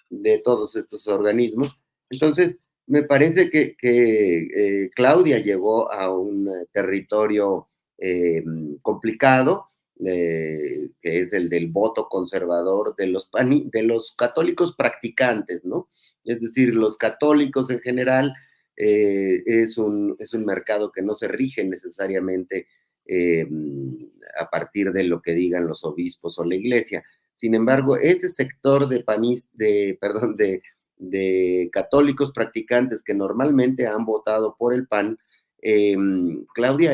de todos estos organismos. Entonces, me parece que Claudia llegó a un territorio complicado, que es el del voto conservador de los católicos practicantes, ¿no? Es decir, los católicos en general es un mercado que no se rige necesariamente a partir de lo que digan los obispos o la iglesia. Sin embargo, ese sector de católicos practicantes que normalmente han votado por el PAN, Claudia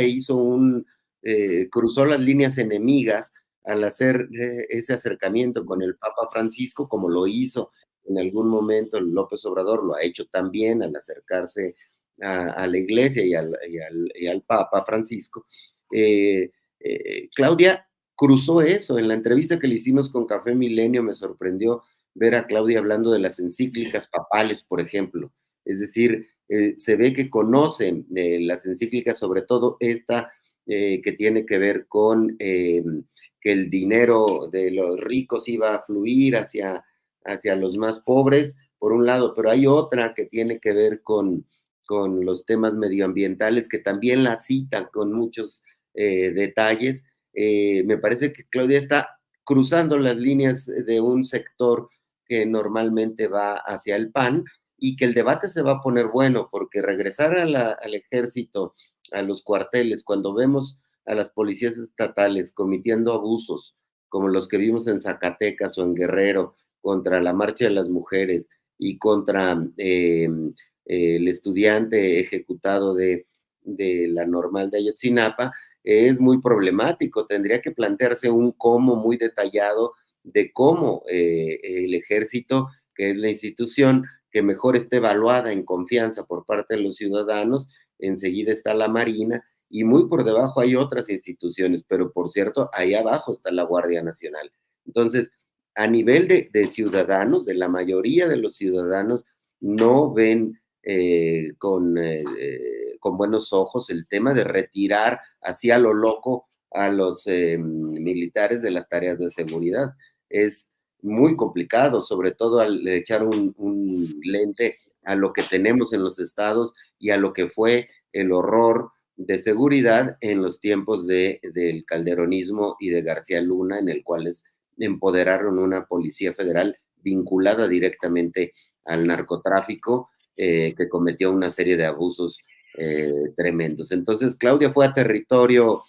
cruzó las líneas enemigas al hacer ese acercamiento con el Papa Francisco, como lo hizo en algún momento López Obrador, lo ha hecho también al acercarse a la iglesia y al Papa Francisco. Claudia cruzó eso. En la entrevista que le hicimos con Café Milenio me sorprendió ver a Claudia hablando de las encíclicas papales, por ejemplo. Es decir, se ve que conocen las encíclicas, sobre todo esta que tiene que ver con que el dinero de los ricos iba a fluir hacia los más pobres, por un lado, pero hay otra que tiene que ver con los temas medioambientales, que también la citan con muchos detalles. Me parece que Claudia está cruzando las líneas de un sector que normalmente va hacia el PAN y que el debate se va a poner bueno, porque regresar al ejército, a los cuarteles, cuando vemos a las policías estatales cometiendo abusos, como los que vimos en Zacatecas o en Guerrero, contra la marcha de las mujeres y contra el estudiante ejecutado de la Normal de Ayotzinapa, es muy problemático. Tendría que plantearse un cómo muy detallado de cómo el ejército, que es la institución que mejor está evaluada en confianza por parte de los ciudadanos, enseguida está la Marina y muy por debajo hay otras instituciones, pero por cierto, ahí abajo está la Guardia Nacional. Entonces, a nivel de ciudadanos, de la mayoría de los ciudadanos, no ven con buenos ojos el tema de retirar así a lo loco a los militares de las tareas de seguridad. Es muy complicado, sobre todo al echar un lente a lo que tenemos en los estados y a lo que fue el horror de seguridad en los tiempos del calderonismo y de García Luna, en el cual empoderaron una policía federal vinculada directamente al narcotráfico, que cometió una serie de abusos tremendos. Entonces, Claudia fue a territorio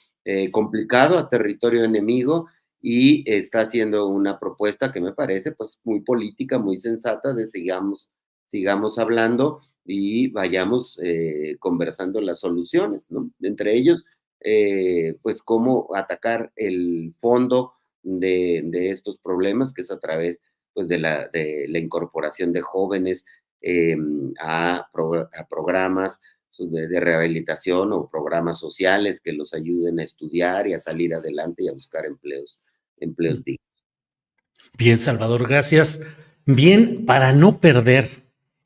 complicado, a territorio enemigo, y está haciendo una propuesta que me parece pues muy política, muy sensata, de sigamos hablando y vayamos conversando las soluciones, ¿no? Entre ellos, pues cómo atacar el fondo de estos problemas, que es a través pues de la incorporación de jóvenes a programas de rehabilitación o programas sociales que los ayuden a estudiar y a salir adelante y a buscar empleos dignos. Bien, Salvador, gracias. Bien, para no perder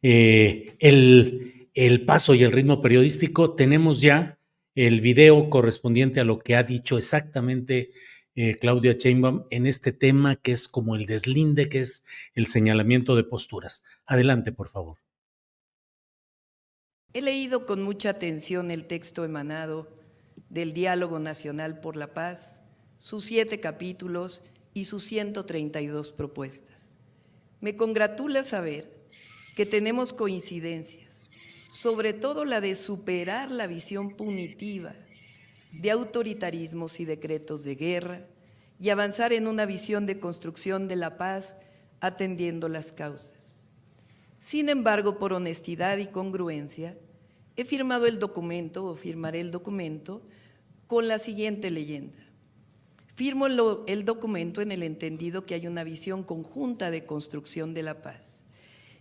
el paso y el ritmo periodístico, tenemos ya el video correspondiente a lo que ha dicho exactamente Claudia Sheinbaum en este tema que es como el deslinde, que es el señalamiento de posturas. Adelante, por favor. He leído con mucha atención el texto emanado del Diálogo Nacional por la Paz, sus 7 capítulos y sus 132 propuestas. Me congratula saber que tenemos coincidencias, sobre todo la de superar la visión punitiva de autoritarismos y decretos de guerra y avanzar en una visión de construcción de la paz atendiendo las causas. Sin embargo, por honestidad y congruencia, he firmado el documento o firmaré el documento con la siguiente leyenda. Firmo el documento en el entendido que hay una visión conjunta de construcción de la paz.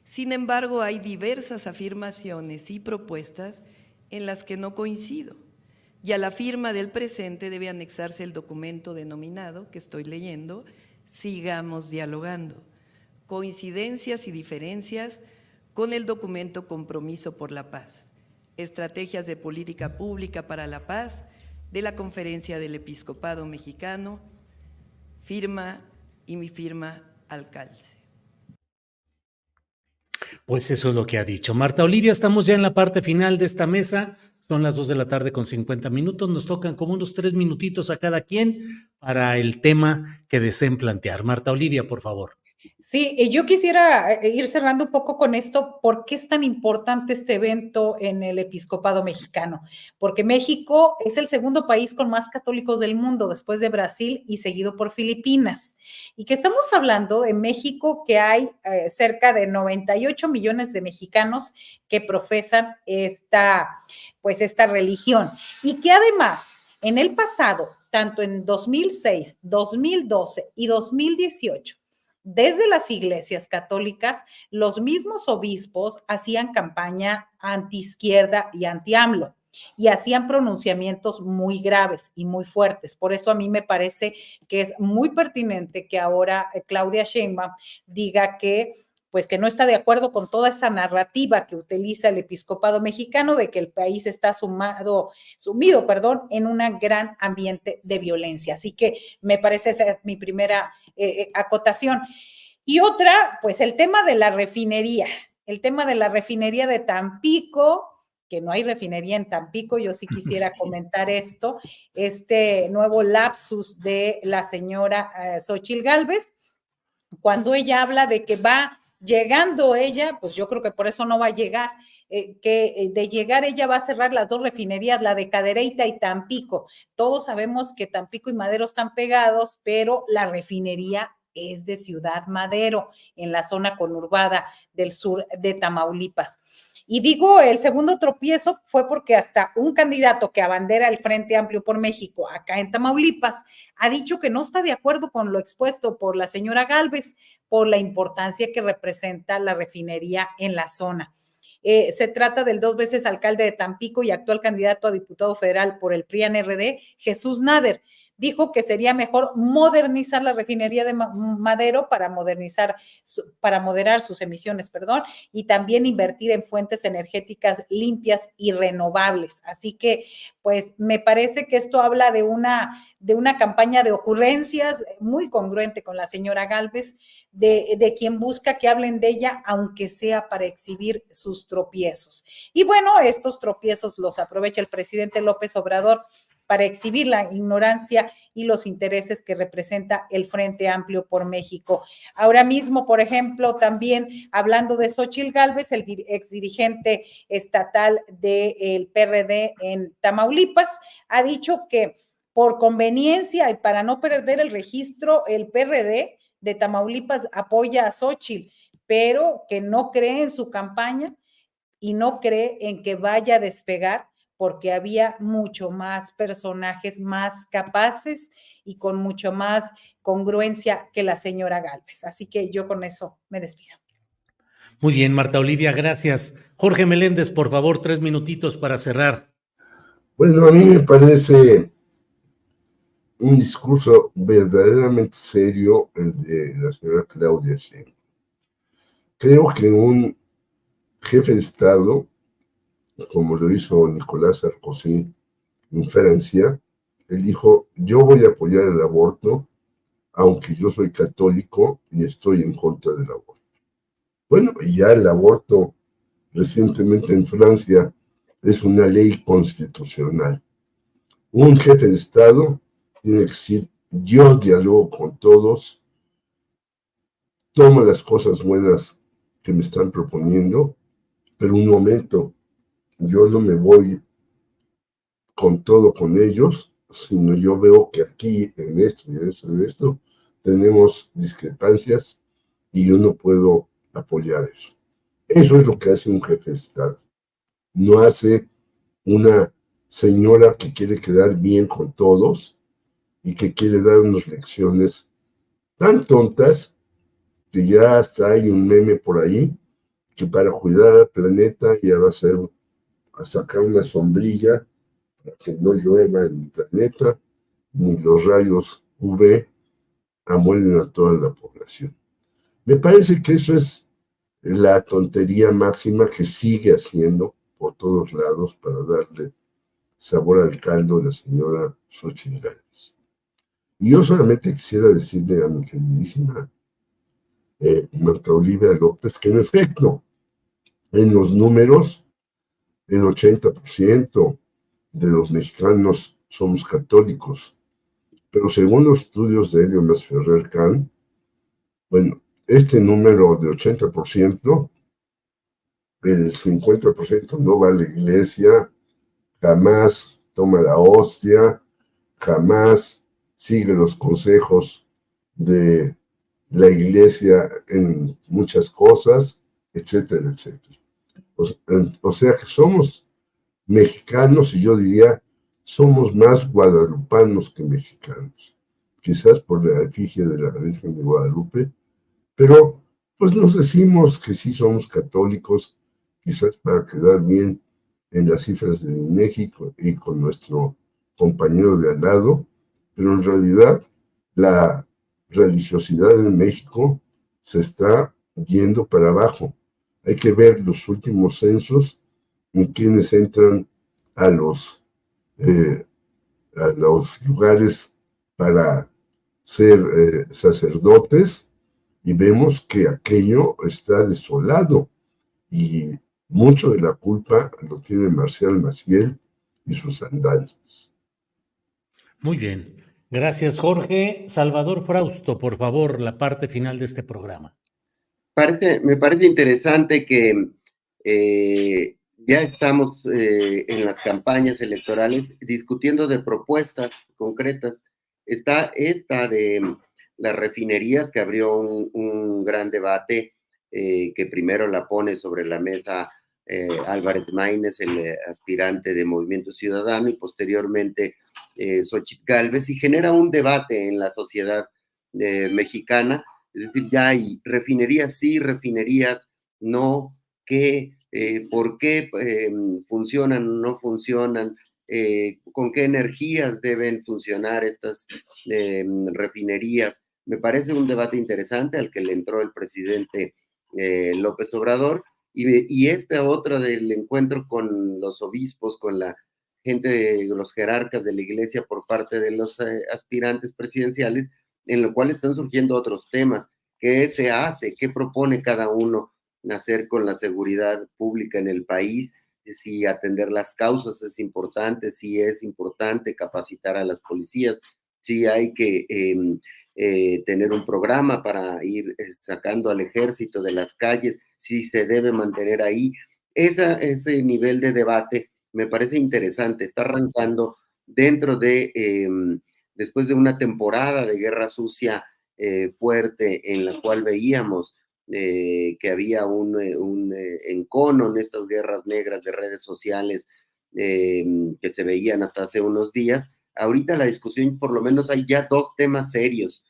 Sin embargo, hay diversas afirmaciones y propuestas en las que no coincido, y a la firma del presente debe anexarse el documento denominado, que estoy leyendo, Sigamos dialogando, coincidencias y diferencias con el documento Compromiso por la Paz, estrategias de política pública para la paz de la Conferencia del Episcopado Mexicano, firma y mi firma Alcalce. Pues eso es lo que ha dicho Marta Olivia. Estamos ya en la parte final de esta mesa. Son las 2 de la tarde con 50 minutos. Nos tocan como unos 3 minutitos a cada quien para el tema que deseen plantear. Marta Olivia, por favor. Sí, yo quisiera ir cerrando un poco con esto. ¿Por qué es tan importante este evento en el episcopado mexicano? Porque México es el segundo país con más católicos del mundo, después de Brasil y seguido por Filipinas. Y que estamos hablando de México, que hay cerca de 98 millones de mexicanos que profesan esta religión. Y que además, en el pasado, tanto en 2006, 2012 y 2018, desde las iglesias católicas, los mismos obispos hacían campaña anti-izquierda y anti-AMLO y hacían pronunciamientos muy graves y muy fuertes. Por eso a mí me parece que es muy pertinente que ahora Claudia Sheinbaum diga que que no está de acuerdo con toda esa narrativa que utiliza el episcopado mexicano de que el país está sumido, en un gran ambiente de violencia. Así que me parece esa es mi primera acotación. Y otra, pues el tema de la refinería de Tampico, que no hay refinería en Tampico. Yo sí quisiera comentar esto, este nuevo lapsus de la señora Xóchitl Gálvez, cuando ella habla de que va llegando ella, pues yo creo que por eso no va a llegar, que de llegar ella va a cerrar las dos refinerías, la de Cadereyta y Tampico. Todos sabemos que Tampico y Madero están pegados, pero la refinería es de Ciudad Madero, en la zona conurbada del sur de Tamaulipas. Y digo, el segundo tropiezo fue porque hasta un candidato que abandera el Frente Amplio por México acá en Tamaulipas ha dicho que no está de acuerdo con lo expuesto por la señora Gálvez por la importancia que representa la refinería en la zona. Se trata del 2 veces alcalde de Tampico y actual candidato a diputado federal por el PRI-PAN-RD, Jesús Nader. Dijo que sería mejor modernizar la refinería de Madero para moderar sus emisiones, y también invertir en fuentes energéticas limpias y renovables. Así que, pues, me parece que esto habla de una campaña de ocurrencias muy congruente con la señora Gálvez, de quien busca que hablen de ella, aunque sea para exhibir sus tropiezos. Y bueno, estos tropiezos los aprovecha el presidente López Obrador para exhibir la ignorancia y los intereses que representa el Frente Amplio por México. Ahora mismo, por ejemplo, también hablando de Xóchitl Gálvez, el exdirigente estatal del PRD en Tamaulipas, ha dicho que por conveniencia y para no perder el registro, el PRD de Tamaulipas apoya a Xóchitl, pero que no cree en su campaña y no cree en que vaya a despegar, porque había mucho más personajes más capaces y con mucho más congruencia que la señora Gálvez. Así que yo con eso me despido. Muy bien, Marta Olivia, gracias. Jorge Meléndez, por favor, 3 minutitos para cerrar. Bueno, a mí me parece un discurso verdaderamente serio el de la señora Claudia Sheinbaum. Creo que un jefe de Estado, como lo hizo Nicolás Sarkozy en Francia, él dijo: yo voy a apoyar el aborto, aunque yo soy católico y estoy en contra del aborto. Bueno, y ya el aborto recientemente en Francia es una ley constitucional. Un jefe de Estado tiene que decir: yo dialogo con todos, tomo las cosas buenas que me están proponiendo, pero un momento, yo no me voy con todo con ellos, sino yo veo que aquí, en esto y en esto y en esto, tenemos discrepancias y yo no puedo apoyar eso. Eso es lo que hace un jefe de Estado. No hace una señora que quiere quedar bien con todos y que quiere darnos lecciones tan tontas que ya hasta hay un meme por ahí que para cuidar al planeta ya va a sacar una sombrilla para que no llueva en el planeta, ni los rayos UV amuelen a toda la población. Me parece que eso es la tontería máxima que sigue haciendo por todos lados para darle sabor al caldo a la señora Xochitl Gálvez. Y yo solamente quisiera decirle a mi queridísima Marta Olivia López que en efecto, en los números, el 80% de los mexicanos somos católicos, pero según los estudios de Helio Masferrer Can, bueno, este número de 80%, el 50% no va a la iglesia, jamás toma la hostia, jamás sigue los consejos de la iglesia en muchas cosas, etcétera, etcétera. O sea que somos mexicanos y yo diría, somos más guadalupanos que mexicanos. Quizás por la efigie de la Virgen de Guadalupe, pero pues nos decimos que sí somos católicos, quizás para quedar bien en las cifras de México y con nuestro compañero de al lado, pero en realidad la religiosidad en México se está yendo para abajo. Hay que ver los últimos censos en quienes entran a los lugares para ser sacerdotes y vemos que aquello está desolado y mucho de la culpa lo tiene Marcial Maciel y sus andanzas. Muy bien. Gracias, Jorge. Salvador Frausto, por favor, la parte final de este programa. Me parece interesante que ya estamos en las campañas electorales discutiendo de propuestas concretas. Está esta de las refinerías, que abrió un gran debate, que primero la pone sobre la mesa Álvarez Maínez, el aspirante de Movimiento Ciudadano, y posteriormente Xochitl Gálvez, y genera un debate en la sociedad mexicana. Es decir, ya hay refinerías sí, refinerías no, por qué funcionan o no funcionan, con qué energías deben funcionar estas refinerías. Me parece un debate interesante al que le entró el presidente López Obrador, y esta otra del encuentro con los obispos, con la gente, los jerarcas de la iglesia por parte de los aspirantes presidenciales, en lo cual están surgiendo otros temas. ¿Qué se hace? ¿Qué propone cada uno hacer con la seguridad pública en el país? Si atender las causas es importante, si es importante capacitar a las policías, si hay que tener un programa para ir sacando al ejército de las calles, si se debe mantener ahí. Ese nivel de debate me parece interesante. Está arrancando dentro de, después de una temporada de guerra sucia fuerte, en la cual veíamos que había un encono en estas guerras negras de redes sociales que se veían hasta hace unos días. Ahorita la discusión, por lo menos hay ya dos temas serios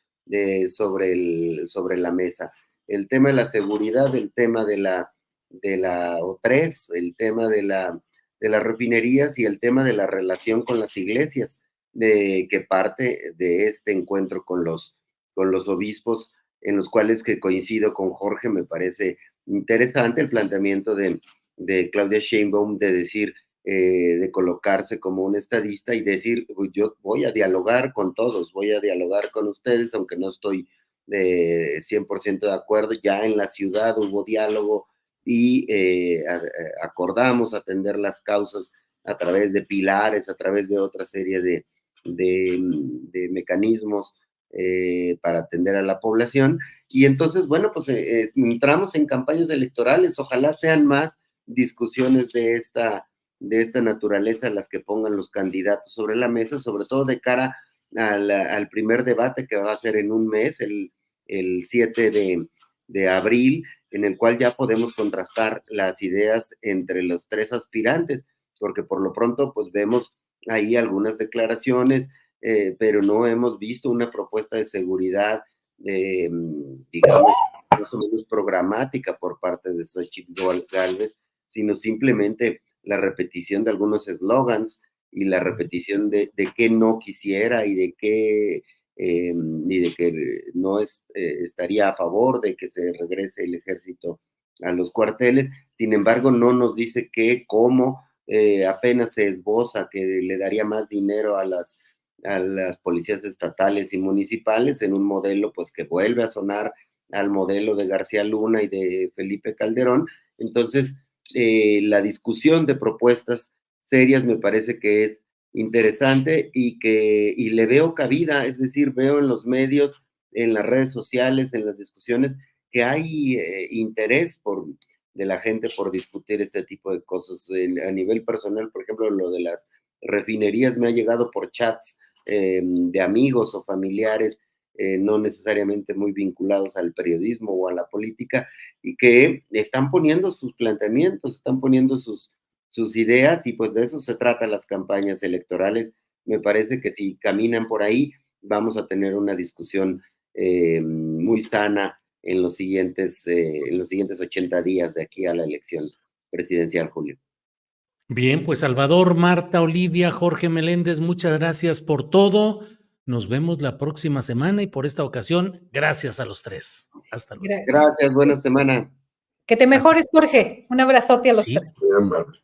sobre la mesa. El tema de la seguridad, el tema de la O3, el tema de las refinerías y el tema de la relación con las iglesias, que parte de este encuentro con los obispos, en los cuales, que coincido con Jorge, me parece interesante el planteamiento de Claudia Sheinbaum de decir, de colocarse como un estadista y decir, yo voy a dialogar con todos, voy a dialogar con ustedes, aunque no estoy 100% de acuerdo. Ya en la ciudad hubo diálogo y acordamos atender las causas a través de pilares, a través de otra serie de mecanismos para atender a la población. Y entonces, bueno, pues entramos en campañas electorales. Ojalá sean más discusiones de esta naturaleza las que pongan los candidatos sobre la mesa, sobre todo de cara al primer debate que va a ser en un mes, el 7 de abril, en el cual ya podemos contrastar las ideas entre los tres aspirantes, porque por lo pronto pues vemos ahí algunas declaraciones pero no hemos visto una propuesta de seguridad, digamos, más o menos programática por parte de Xochitl Gálvez, sino simplemente la repetición de algunos eslogans y la repetición de qué no quisiera y de qué no estaría a favor de que se regrese el ejército a los cuarteles. Sin embargo, no nos dice qué, cómo, apenas se esboza que le daría más dinero a las policías estatales y municipales en un modelo pues que vuelve a sonar al modelo de García Luna y de Felipe Calderón. Entonces, la discusión de propuestas serias me parece que es interesante y le veo cabida, es decir, veo en los medios, en las redes sociales, en las discusiones, que hay interés de la gente por discutir este tipo de cosas. A nivel personal, por ejemplo, lo de las refinerías me ha llegado por chats de amigos o familiares, no necesariamente muy vinculados al periodismo o a la política, y que están poniendo sus planteamientos, están poniendo sus ideas, y pues de eso se trata las campañas electorales. Me parece que si caminan por ahí, vamos a tener una discusión muy sana en los siguientes 80 días de aquí a la elección presidencial, Julio. Bien, pues Salvador, Marta, Olivia, Jorge Meléndez, muchas gracias por todo. Nos vemos la próxima semana y por esta ocasión, gracias a los tres. Hasta luego. Gracias, buena semana. Que te mejores, Jorge. Un abrazote a los tres. Muy amable.